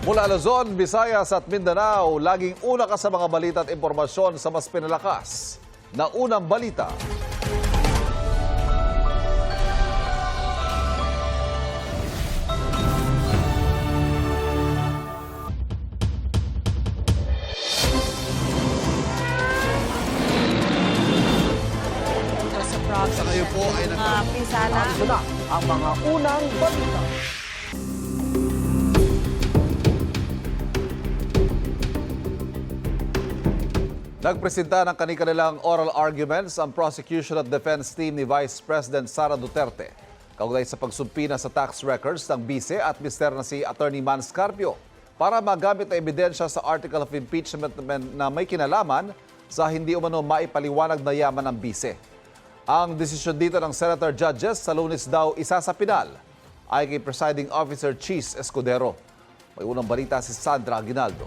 Mula Luzon, Visayas at Mindanao, laging una ka sa mga balita at impormasyon sa mas pinalakas na unang balita. Sa kayo po ay Pinsala. Ito na ang mga unang balita. Nagpresenta ng kanilang oral arguments ang prosecution at defense team ni Vice President Sara Duterte kaugnay sa pagsumpina sa tax records ng bise at mister na si Attorney Man Scarpio para magamit na ebidensya sa article of impeachment na may kinalaman sa hindi umano maipaliwanag na yaman ng bise. Ang desisyon dito ng Senator Judges sa Lunes daw isa sa pinal ay kay Presiding Officer Cheese Escudero. May unang balita si Sandra Aguinaldo.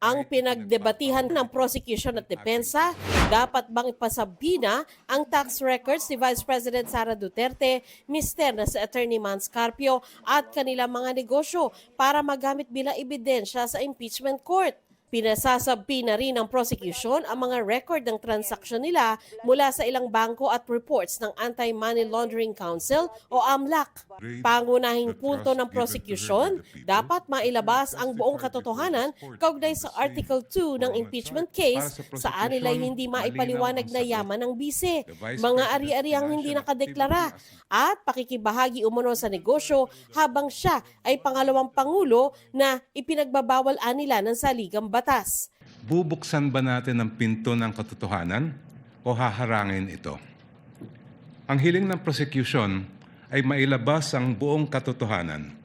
Ang pinagdebatihan ng prosecution at depensa, dapat bang ipasabina ang tax records ni Vice President Sara Duterte, mister na si Attorney Man Scarpio at kanilang mga negosyo para magamit bilang ebidensya sa impeachment court. Pinasasabpi na rin ng prosecution ang mga record ng transaksyon nila mula sa ilang bangko at reports ng Anti-Money Laundering Council o AMLAC. Pangunahing punto ng prosecution, dapat mailabas ang buong katotohanan kaugnay sa Article 2 ng impeachment case saan nila hindi maipaliwanag na yaman ng bise, mga ari-ariang hindi nakadeklara at pakikibahagi umano sa negosyo habang siya ay pangalawang pangulo na ipinagbabawal nila ng saligang batas. Bubuksan ba natin ang pinto ng katotohanan o haharangin ito? Ang hiling ng prosecution ay mailabas ang buong katotohanan.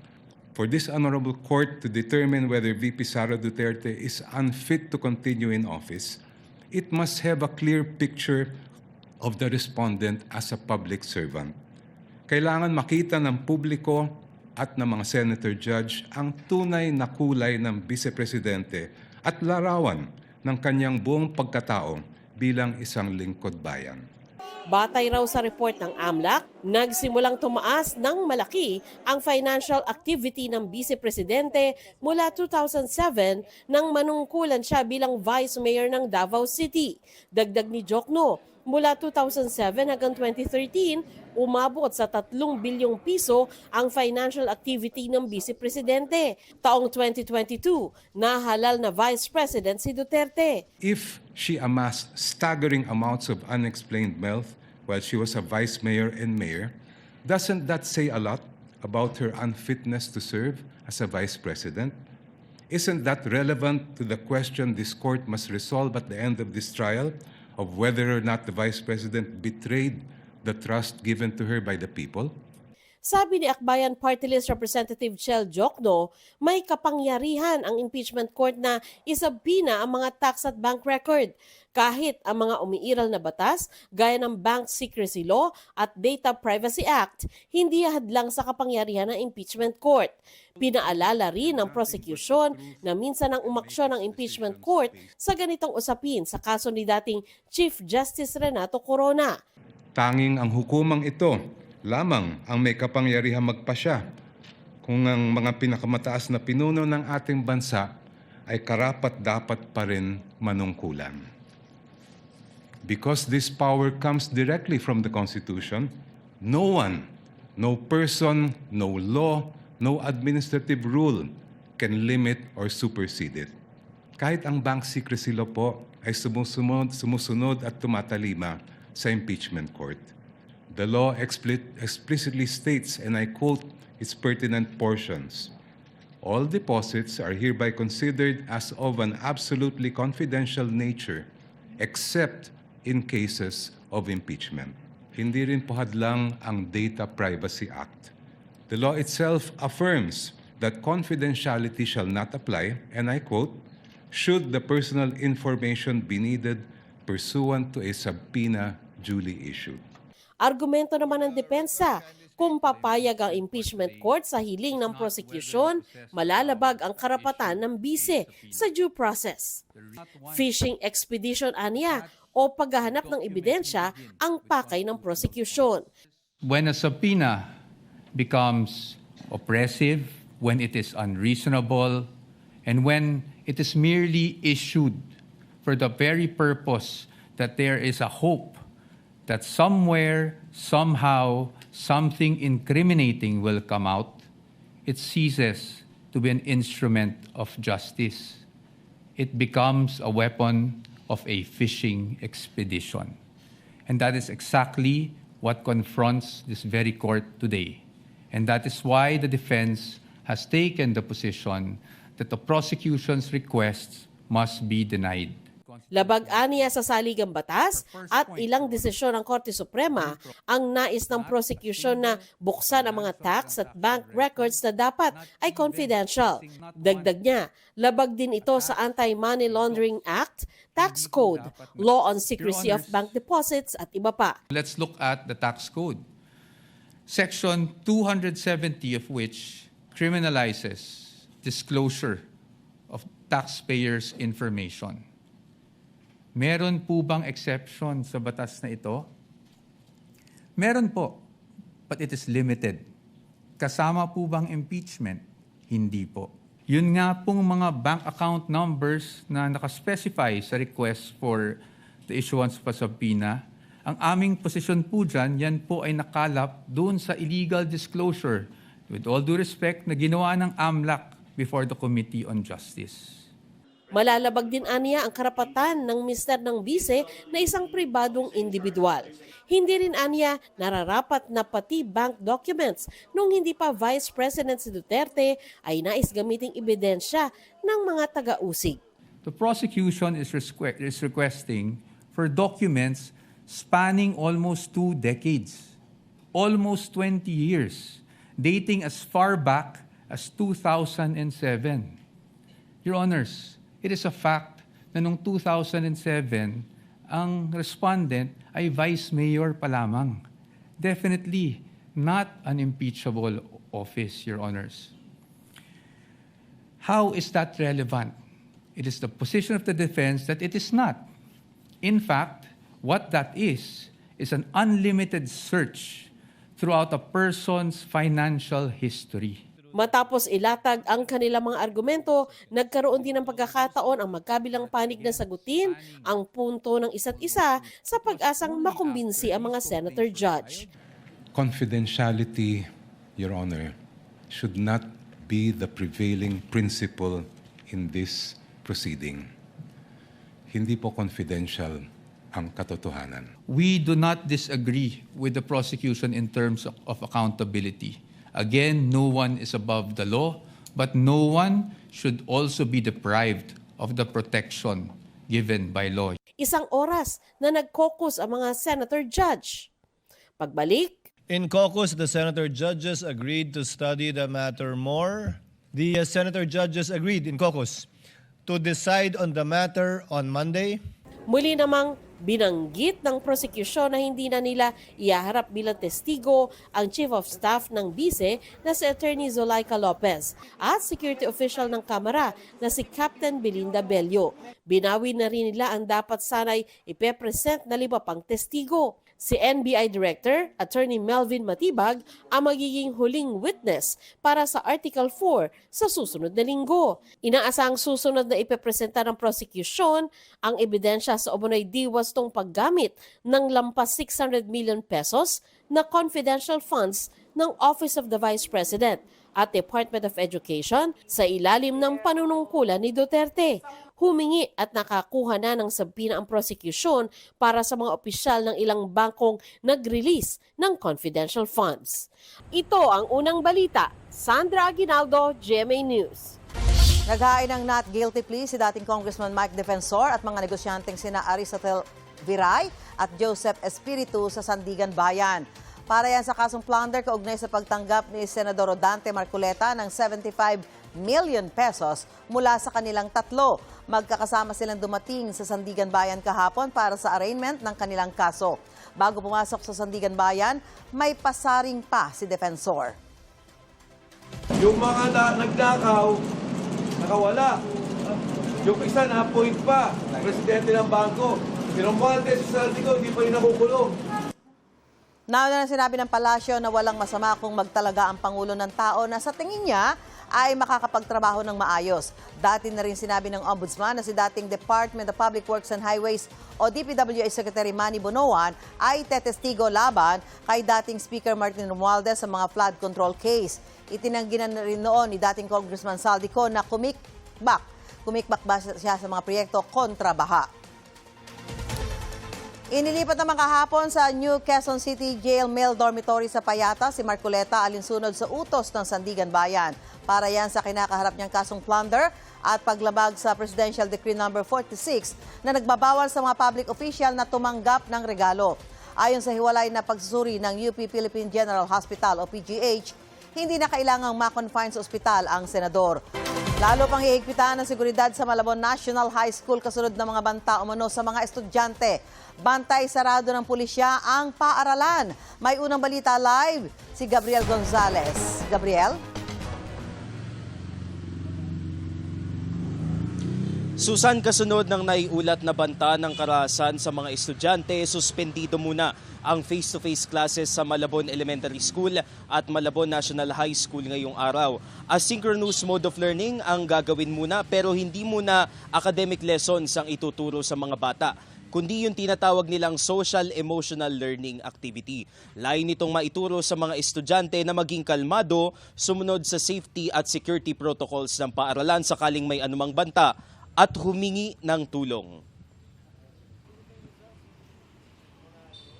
For this honorable court to determine whether VP Sara Duterte is unfit to continue in office, it must have a clear picture of the respondent as a public servant. Kailangan makita ng publiko at ng mga senator judge ang tunay na kulay ng vice-presidente at larawan ng kanyang buong pagkatao bilang isang lingkod bayan. Batay raw sa report ng AMLAC, nagsimulang tumaas ng malaki ang financial activity ng vice-presidente mula 2007 nang manungkulan siya bilang vice mayor ng Davao City. Dagdag ni Jokno, mula 2007 hanggang 2013, umabot sa 3 bilyong piso ang financial activity ng vice-presidente. Taong 2022, nahalal na vice president si Duterte. If she amassed staggering amounts of unexplained wealth while she was a vice mayor and mayor, doesn't that say a lot about her unfitness to serve as a vice president? Isn't that relevant to the question this court must resolve at the end of this trial of whether or not the vice president betrayed the trust given to her by the people? Sabi ni Akbayan Party List Representative Chel Jokno, may kapangyarihan ang impeachment court na isabina ang mga tax at bank record. Kahit ang mga umiiral na batas, gaya ng Bank Secrecy Law at Data Privacy Act, hindi hadlang sa kapangyarihan ng impeachment court. Pinaalala rin ng prosecution na minsan ang umaksyon ng impeachment court sa ganitong usapin sa kaso ni dating Chief Justice Renato Corona. Tanging ang hukumang ito lamang ang may kapangyarihang magpasya kung ang mga pinakamataas na pinuno ng ating bansa ay karapat-dapat pa rin manungkulan. Because this power comes directly from the Constitution, no one, no person, no law, no administrative rule can limit or supersede it. Kahit ang Bank Secrecy Law po ay sumusunod at tumatalima sa impeachment court. The law explicitly states, and I quote its pertinent portions, "All deposits are hereby considered as of an absolutely confidential nature, except in cases of impeachment." Hindi rin po hadlang ang Data Privacy Act. The law itself affirms that confidentiality shall not apply, and I quote, "should the personal information be needed pursuant to a subpoena duly issued." Argumento naman ng depensa, kung papayag ang impeachment court sa hiling ng prosecution, malalabag ang karapatan ng bise sa due process. Fishing expedition aniya o paghahanap ng ebidensya ang pakay ng prosecution. When a subpoena becomes oppressive, when it is unreasonable, and when it is merely issued for the very purpose that there is a hope that somewhere, somehow, something incriminating will come out, it ceases to be an instrument of justice. It becomes a weapon of a fishing expedition. And that is exactly what confronts this very court today. And that is why the defense has taken the position that the prosecution's requests must be denied. Labag aniya sa saligang batas at ilang desisyon ng Korte Suprema ang nais ng prosecution na buksan ang mga tax at bank records na dapat ay confidential. Dagdag niya, labag din ito sa Anti-Money Laundering Act, Tax Code, Law on Secrecy of Bank Deposits at iba pa. Let's look at the tax code. Section 270 of which criminalizes disclosure of taxpayers' information. Meron po bang exception sa batas na ito? Meron po, but it is limited. Kasama po bang impeachment? Hindi po. Yun nga pong mga bank account numbers na nakaspecify sa request for the issuance of a subpoena, ang aming posisyon po dyan, yan po ay nakalap doon sa illegal disclosure, with all due respect, na ginawa ng AMLAC before the Committee on Justice. Malalabag din aniya ang karapatan ng mister ng bise na isang pribadong individual. Hindi rin aniya nararapat na pati bank documents nung hindi pa Vice President si Duterte ay nais gamiting ebidensya ng mga taga-usig. The prosecution is requesting for documents spanning almost 2 decades, almost 20 years, dating as far back as 2007. Your Honors, it is a fact na noong 2007, ang respondent ay Vice Mayor pa lamang. Definitely not an impeachable office, Your Honors. How is that relevant? It is the position of the defense that it is not. In fact, what that is an unlimited search throughout a person's financial history. Matapos ilatag ang kanilang mga argumento, nagkaroon din ng pagkakataon ang magkabilang panig na sagutin ang punto ng isa't isa sa pag-asang makumbinsi ang mga senator judge. Confidentiality, Your Honor, should not be the prevailing principle in this proceeding. Hindi po confidential ang katotohanan. We do not disagree with the prosecution in terms of accountability. Again, no one is above the law, but no one should also be deprived of the protection given by law. Isang oras na nag-caucus ang mga senator judge. Pagbalik, In caucus, the senator judges agreed to study the matter more. The senator judges agreed in caucus to decide on the matter on Monday. muli namang binanggit ng prosekusyon na hindi na nila ihaharap bilang testigo ang Chief of Staff ng BICE na si Attorney Zulaika Lopez at security official ng Kamara na si Captain Belinda Bello. Binawi na rin nila ang dapat sanay ipepresent na 5 pang testigo. Si NBI Director, Attorney Melvin Matibag, ang magiging huling witness para sa Article 4 sa susunod na linggo. Inaasahang susunod na ipepresenta ng prosecution ang ebidensya sa umano'y diwastong paggamit ng lampas 600 million pesos na confidential funds ng Office of the Vice President at Department of Education sa ilalim ng panunungkulan ni Duterte. Humingi at nakakuha na ng sabina ang prosecution para sa mga opisyal ng ilang bangkong nag-release ng confidential funds. Ito ang unang balita. Sandra Aguinaldo, GMA News. Naghain ng not guilty plea si dating Congressman Mike Defensor at mga negosyanteng sina Aristotle Viray at Joseph Espiritu sa Sandigan Bayan. Para yan sa kasong plunder kaugnay sa pagtanggap ni Senador Rodante Marcoleta ng 75 million pesos mula sa kanilang tatlo. Magkakasama silang dumating sa Sandigan Bayan kahapon para sa arraignment ng kanilang kaso. Bago pumasok sa Sandigan Bayan, may pasaring pa si Defensor. Yung mga nagnakaw, nakawala. Yung isa na-appoint pa, presidente ng bangko. Pero Romualdez sa saldi ko, hindi pa rin nakukulong. Nauna na sinabi ng palasyo na walang masama kung magtalaga ang Pangulo ng tao na sa tingin niya ay makakapagtrabaho ng maayos. Dati na rin sinabi ng Ombudsman na si dating Department of Public Works and Highways o DPWH Secretary Manny Bonoan ay tetestigo laban kay dating Speaker Martin Romualdez sa mga flood control case. Itinanggi na rin noon ni dating Congressman Saldico na kumikbak ba siya sa mga proyekto kontra baha. Inilipat naman kahapon sa New Quezon City Jail Male Dormitory sa Payata si Marcoleta alinsunod sa utos ng Sandigan Bayan. Para yan sa kinakaharap niyang kasong plunder at paglabag sa Presidential Decree No. 46 na nagbabawal sa mga public official na tumanggap ng regalo. Ayon sa hiwalay na pagsusuri ng UP Philippine General Hospital o PGH, hindi na kailangang ma-confine sa ospital ang senador. Lalo pang hihigpitan ang seguridad sa Malabon National High School kasunod ng mga banta umano sa mga estudyante. Bantay sarado ng pulisya ang paaralan. May unang balita live si Gabriel Gonzalez. Gabriel? Susan, kasunod ng naiulat na banta ng karahasan sa mga estudyante, suspendido muna ang face-to-face classes sa Malabon Elementary School at Malabon National High School ngayong araw. Asynchronous mode of learning ang gagawin muna pero hindi muna academic lessons ang ituturo sa mga bata, kundi yung tinatawag nilang social-emotional learning activity. Lain nitong maituro sa mga estudyante na maging kalmado, sumunod sa safety at security protocols ng paaralan sakaling may anumang banta at humingi ng tulong.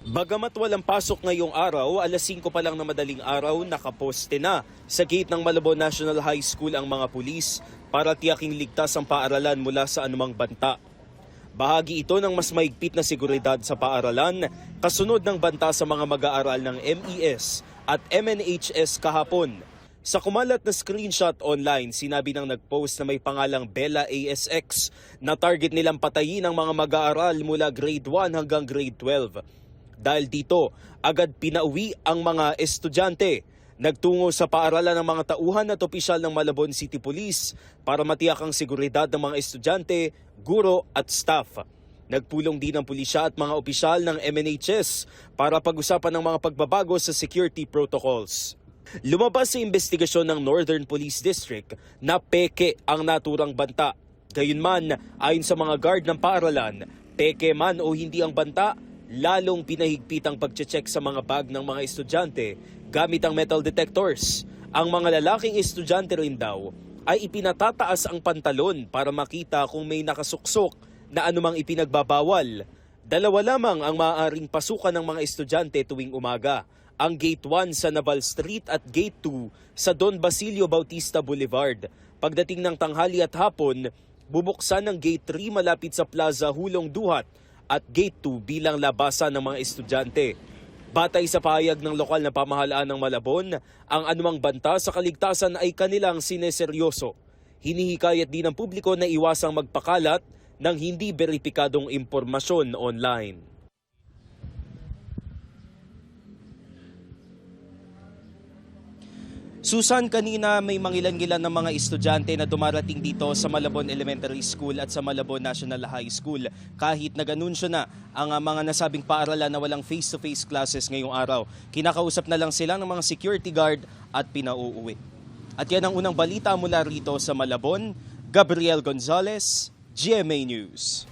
Bagamat walang pasok ngayong araw, alas 5 pa lang na madaling araw, nakaposte na sa gate ng Malabon National High School ang mga pulis para tiyaking ligtas ang paaralan mula sa anumang banta. Bahagi ito ng mas maigpit na seguridad sa paaralan, kasunod ng banta sa mga mag-aaral ng MES at MNHS kahapon. Sa kumalat na screenshot online, sinabi ng nagpost na may pangalang Bella ASX na target nilang patayin ang mga mag-aaral mula grade 1 hanggang grade 12. Dahil dito, agad pinauwi ang mga estudyante. Nagtungo sa paaralan ng mga tauhan at opisyal ng Malabon City Police para matiyak ang seguridad ng mga estudyante, guro at staff. Nagpulong din ang pulisya at mga opisyal ng MNHS para pag-usapan ng mga pagbabago sa security protocols. Lumabas sa investigasyon ng Northern Police District na peke ang naturang banta. Gayunman, ayon sa mga guard ng paaralan, peke man o hindi ang banta, lalong pinahigpit ang pagche-check sa mga bag ng mga estudyante gamit ang metal detectors. Ang mga lalaking estudyante rin daw ay ipinatataas ang pantalon para makita kung may nakasuksok na anumang ipinagbabawal. 2 lamang ang maaaring pasukan ng mga estudyante tuwing umaga. Ang Gate 1 sa Naval Street at Gate 2 sa Don Basilio Bautista Boulevard. Pagdating ng tanghali at hapon, bubuksan ang Gate 3 malapit sa Plaza Hulong Duhat at Gate 2 bilang labasan ng mga estudyante. Batay sa pahayag ng lokal na pamahalaan ng Malabon, ang anumang banta sa kaligtasan ay kanilang sineseryoso. Hinihikayat din ng publiko na iwasang magpakalat ng hindi beripikadong impormasyon online. Susan, kanina may mangilan-ngilan ng mga estudyante na dumarating dito sa Malabon Elementary School at sa Malabon National High School kahit nag-anunsyo na ang mga nasabing paaralan na walang face-to-face classes ngayong araw. Kinakausap na lang sila ng mga security guard at pinauuwi. At yan ang unang balita mula rito sa Malabon. Gabriel Gonzalez, GMA News.